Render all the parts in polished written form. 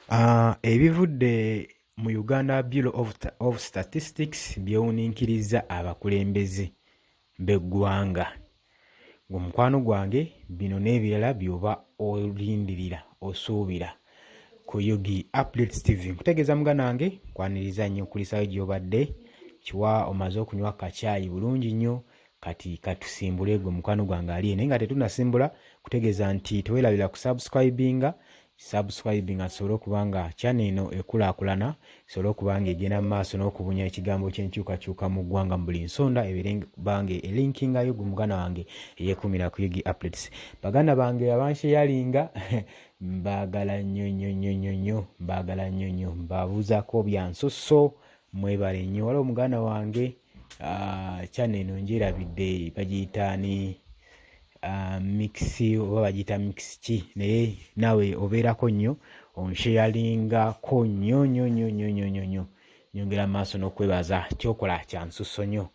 Ebivudde mu Uganda Bureau of Statistics byewuniikiriza abakulembeze b'eggwanga. Mukwano gwange bino n'ebirala by'oba olindirira osuubira ku Yugi Updates TV. Nkutegeeza muganda wange nkwaniriza nnyo okulisayo gy'obadde kiwa omaze okunywa kacaayi bulungi nnyo kati katusimbule gwe mukwano gwange ali naye nga tetunnasimbula kutegeeza nti teweerabira ku subscribing asobole okuba nga channel eno ekulaakulana esobole okuba nga egenda mu maaso n'okubunya ekigambo ky'enkyukakyuka mu ggwanga mu buli nsonda ebirenga elinkingayo gwe muganda wange eyeekumira ku Yugi Updates. Baganda bange abansheyalinga mbaagala nnyo mbabuuzako bya nsoso mwebale nnyo. Waliwo muganda wange channel eno njerabidde bagiyita ni mix oba bagiyita mix ki naye nawe obeerako nnyo onsheyalingako nnyo nyongera maaso n'okwebaza kyokola kya nsusso nnyo.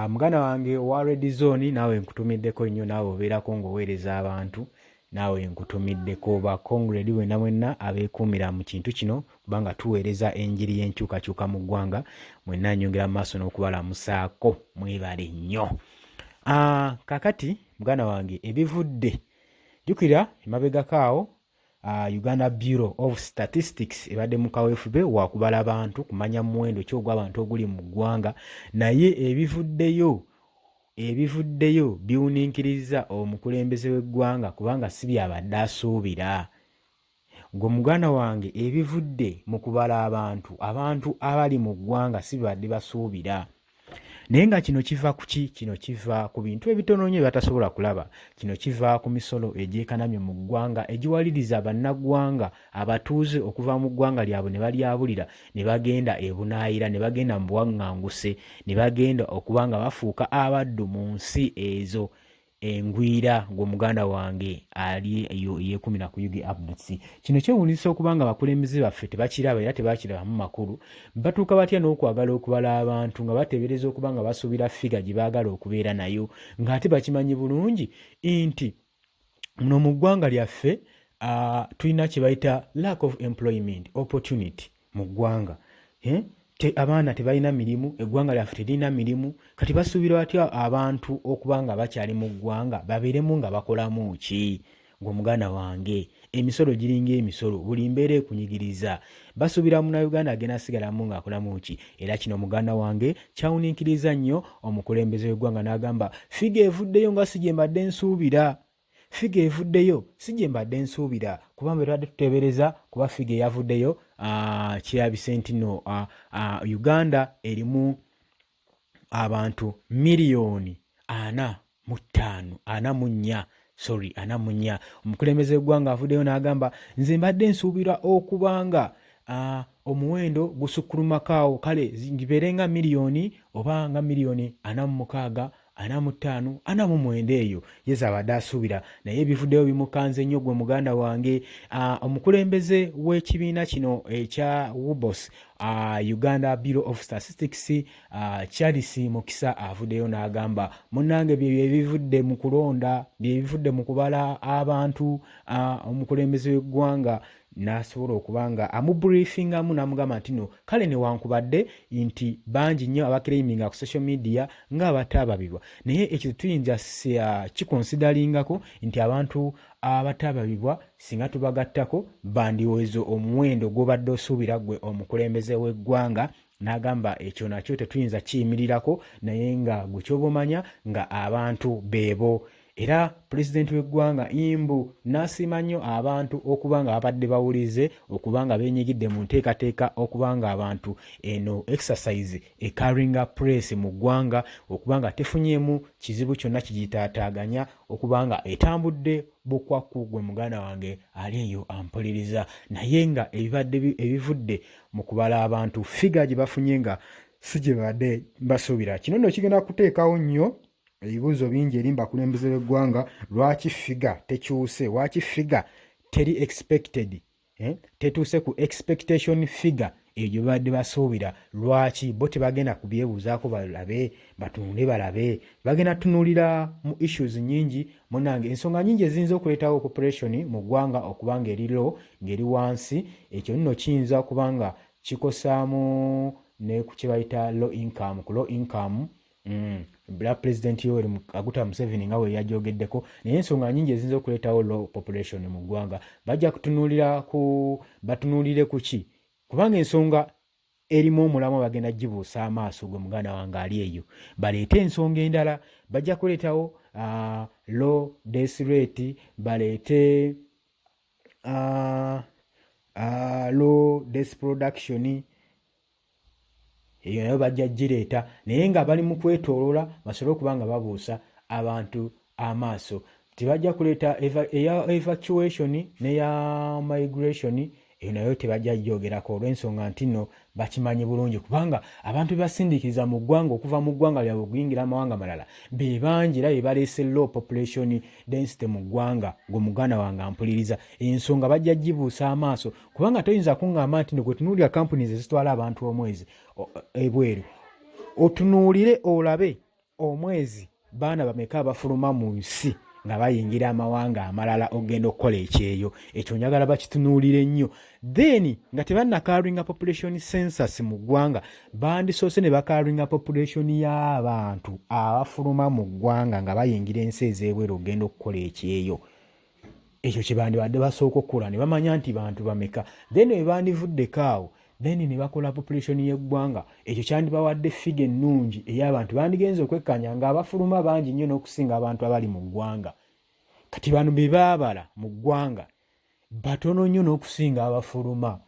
Muganda wange owa Red Zone naawe nkutumiddeko nnyo naawe obeerako ng'oweereza abantu naawe nkutumiddeko bakonguledi mwenna abeekuumira mu kintu kino kubanga tuweereza enjiri y'enkyukakyuka mu ggwanga mwenna nyongera maaso n'okubalamusaako mwebale nnyo. Kakati muganda wange ebivudde jjukira emabegakaawo Uganda Bureau of Statistics ebadde mu kaweefube wakubala abantu kumanya muwendo ki ogw'abantu oguli mu ggwanga naye ebivuddeyo biwuniikiriza omukulembeze w'eggwanga kubanga si byabadde asuubira. Gwe muganda wange ebivudde mu kubala abantu abali mu ggwanga si badde basuubira. Naye nga kino kiva ku ki? Kino kiva ku bintu ebitono nnyo byatasobola kulaba. Kino kiva ku misolo egyekanamye mu ggwanga egiwaliriza bannaggwanga abatuuze okuva mu ggwanga lyabwe ne balyabulira ne bagenda ebunaayira ne bagenda mu buwaŋŋanguse ne bagenda okuba nga bafuuka abaddu mu nsi ezo engwira. Gwe muganda wange ali yeekumira ku Yugi Updates. Kino kyewuunyisa okuba nga abakulembeze baffe tebakiraba era tebakirabamu makulu. Batuuka batya n'okwagala okubala abantu nga bateebereza okuba nga basuubira figa gye baagala okubeera nayo ng'ate bakimanyi bulungi nti muno mu ggwanga lyaffe tulina kye bayita lack of employment opportunity mu ggwanga. Abaana tebalina mirimu, eggwanga lyaffe teririna mirimu, kati basuubira batya abantu okuba nga bakyali mu ggwanga babeeremu nga bakolamu ki? Gwe muganda wange emisolo giringa emisolo buli mbeera ekunyigiriza basuubira munnayuganda agenda asigalamu ng'akolamu ki? Era kino muganda wange kyawuniikiriza nnyo omukulembeze w'eggwanga n'agamba figa evuddeyo nga si gye mbadde nsuubira. Figa evuddeyo si gye mbadde nsuubira kubanga tubadde tuteebereza kuba figa eyavuddeyo kirabise nti nno Uganda erimu abantu miliyoni 44. Omukulembeze w'eggwanga avuddeyo n'agamba nze mbadde nsuubira okuba nga omuwendo gusukkulumako kale gibeere nga miliyoni oba nga miliyoni 46 45 49 eyo yeza abadde asuubira naye ebivuddeyo bimukanze nnyo gwe muganda wange. Omukulembeze w'ekibiina kino ekya WBOS Uganda Bureau of Statistics Charles Mukisa avuddeyo n'agamba munnange bye ebivudde mu kulonda bye ebivudde mu kubala abantu. Omukulembeze w'eggwanga n'asobola okuba nga amubriefingamu n'amugamba nti no kale newankubadde nti bangi nnyo abakleiminga ku social media ng'abataababibwa naye ekyo tuyinza kikonsidaringako nti abantu abataababibwa singa tubagattako bandiwezo omuwendo gw'obadde osuubira gwe omukulembeze w'eggwanga. N'agamba ekyo nakyo tetuyinza kiyimirirako naye nga gwe kyoba omanya nga abantu beebo. Era pulezidenti w'eggwanga Imbu n'asiima nnyo abantu okuba nga babadde bawulize okuba nga beenyigidde mu nteekateeka okuba nga abantu eno exercise carrying press mu ggwanga okuba nga tefunyeemu kizibu kyonna kigitaataaganya okuba nga etambudde bukwakku. Gwe muganda wange ali eyo ampuliriza naye nga ebivudde mu kubala abantu figa gye bafunye nga si gye badde basuubira. Kino nno kigenda kuteekawo nnyo ebibuuzo bingi eri bakulembeze b'eggwanga. Lwaki figa tekyuse? Lwaki figa teri expected tetuuse ku expectation figure eyo gye babadde basuubira. Lwaki bo tebagenda kubyebuuzaako balabe batunule balabe, bagenda tunuulira mu issues nyingi munange. Ensonga nyingi eziyinza okuleetawo population mu ggwanga okuba nga eri low ng'eri wansi, ekyo nno kiyinza okuba nga kikosaamu ne ku kye bayita low income. Ku low income Black President Yoweri Kaguta Museveni nga bwe yajogeddeko, naye ensonga nyingi eziyinza okuleetawo low population mu ggwanga bajja batunuulire ku ki? Kubanga ensonga erimu omulamu bagenda gibuusa amaaso gwe muganda wange ali eyo. Baleete ensonga endala, bajja kuleetawo low death rate, baleete low death production, eyo nayo bajja gireeta, naye nga bali mu kwetooloola basobole okuba nga babuusa abantu amaaso. Tebajja kuleeta evacuation neya migration, eyo nayo tebajja gyogerako olw'ensonga nti nno bakimanyi bulungi, kubanga abantu bebasindikiza mu ggwanga okuva mu ggwanga lyabwe okuyingira amawanga malala be bangi era be baleese low population density mu ggwanga. Gwe muganda wange ampuliriza, ensonga bajja gibuusa amaaso, kubanga toyinza kuŋŋamba nti gwe tunuulira companies ezitwala abantu omwezi ebweru, otunuulire olabe omwezi baana bameka abafuluma mu nsi nga bayingira amawanga amalala ogenda okukola ekyeyo. Ekyo njagala bakitunuulire nnyo. Then nga tebannakaalinga population census mu ggwanga, bandisoose ne bakaalinga population y'abantu abafuluma mu ggwanga nga bayingira ensi ez'ebweru ogenda okukola ekyeyo. Ekyo kye bandibadde basooka okukola ne bamanya nti bantu bameka. Then bwe bandivuddeko awo, then ne bakola population y'eggwanga, ekyo kyandibawadde figa ennungi ey'abantu bandigenza okwekkanya nga abafuluma bangi nnyo n'okusinga abantu abali mu ggwanga. Kati bano be baabala mu ggwanga batono nnyo n'okusinga abafuluma.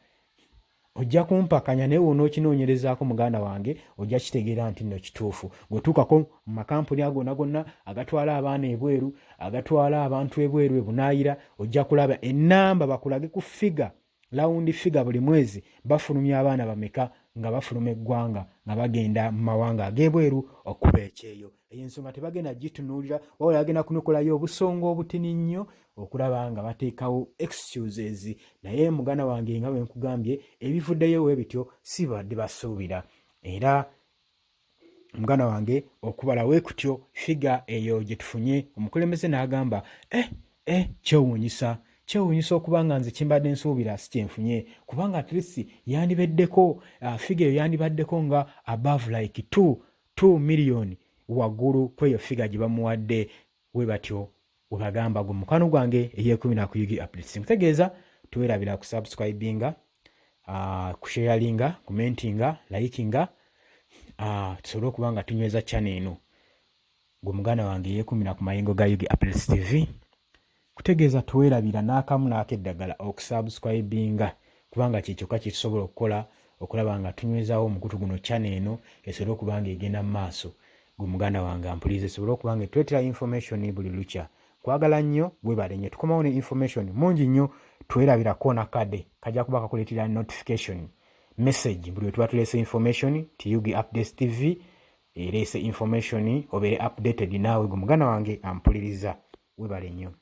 Ojja kumpakanya naye w'onookinoonyerezaako muganda wange ojja kitegeera nti nno kituufu. Bw'otuukako mu makampuni agonna gonna agatwala abaana ebweru, agatwala abantu ebweru ebunaayira, ojja kulaba ennamba bakulage ku figa, lawundi figa buli mwezi bafulumya abaana bameka nga bafuluma eggwanga nga bagenda mu mawanga ag'ebweru okuba ekyeyo. Eyo ensonga tebagenda gitunuulira, wabula bagenda kunokolayo obusonga obutini nnyo okulaba nga bateekawo excuses. Naye muganda wange nga bwe nkugambye, ebivuddeyo bwe bityo si badde basuubira. Era muganda wange okubala bwe kutyo figa eyo gye tufunye, omukulembeze n'agamba kyewuunyisa okuba nga nze kimbadde nsuubira si kyenfunye, kubanga at least yandibeddeko figa eyo yandibaddeko nga above like 2 million waggulu kweyo figa gye bamuwadde. We batyo we bagamba gwe mukwano gwange ey'ekumi ku Yugi Updates. Nkutegeeza tuwerabira ku subscribinga, ku sharinga, commentinga, likinga, tusobole okuba nga tunyweza channel eno. Gwe muganda wange ey'ekumi ku mayengo ga Yugi Updates TV. Kutegeeza tuwerabira n'akamu n'akeddagala okusubscribinga, kubanga kyekyoka kitusobola okukola okulaba nga tunywezaawo omukutu guno channel eno esobole okuba nga egenda mu maaso. Gwe muganda wange ampuliriza esobole okuba nga tweetera information buli lukya. Kwagala nnyo webale nnyo. Tukomawo ne information mungi nnyo. Twerabirako nakadde kajja kuba kakuleetera notification message buli lwe tuba tuleese information ti Yugi Updates TV ereese information obeere updated naawe. Gwe muganda wange ampuliriza webale nnyo.